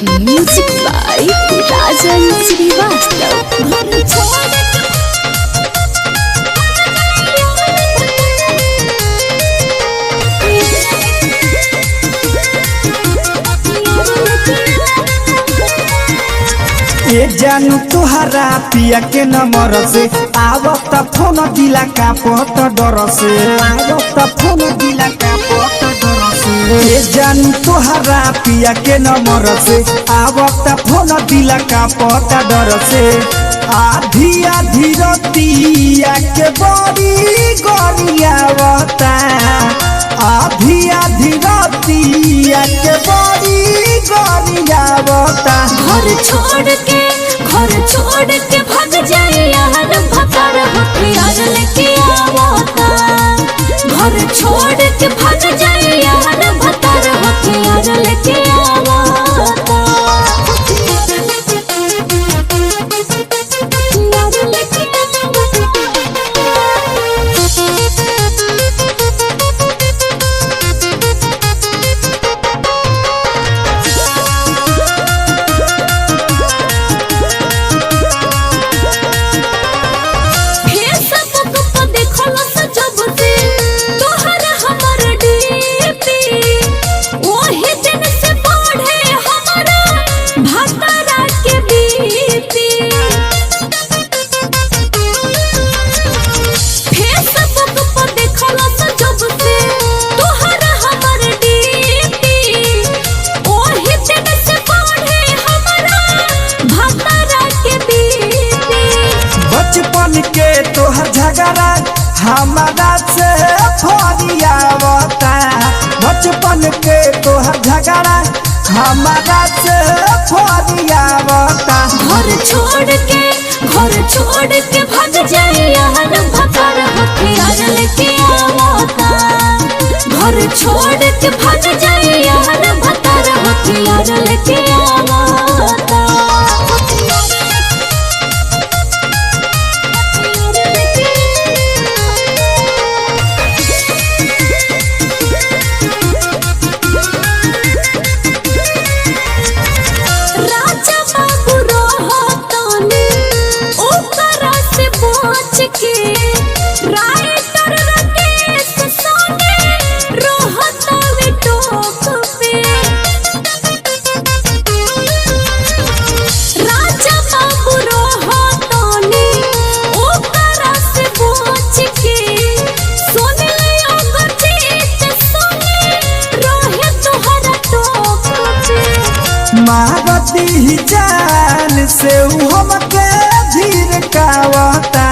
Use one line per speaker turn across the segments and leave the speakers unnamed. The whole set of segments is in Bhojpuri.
Music by Rajan Srivastava.
ये जानू तुहरा पिया के नंबर से आवत फोन दिला का पट डर से आवत फोन दिला का पट डर से। ये जानू तुहरा पिया के नंबर से आवत फोन दिला का पट डर से। आधी आधी रतिया के बड़ी गरियावता आधी आधी रतिया के बड़ी गरियावता।
घर छोड़ के भाग जाए यार भतर हथियार लेके आवता। घर छोड़ के भाग जाए यार भतर हथियार लेके आवता।
के तोहर झगड़ा हमारा से फरियावता। बचपन के तोहर झगड़ा हमारा से फरियावता।
घर छोड़ के भाग जाए यार भतर हथियार लेके आवता। घर छोड़ के भाग जाए यार भतर हथियार लेके आवता।
मारती जान से हमके झिरकावता।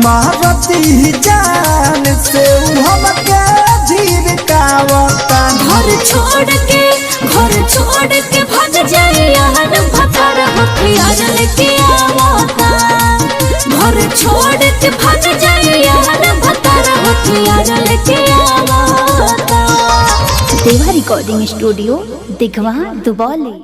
मारती जान से हमके झिरकावता।
घर छोड़ के भाग जाए यार भतर हथियार लेके आवता। घर छोड़ के भाग जाए यार भतर हथियार लेके आवता। देवा रिकॉर्डिंग स्टूडियो दिघवा दुबौली।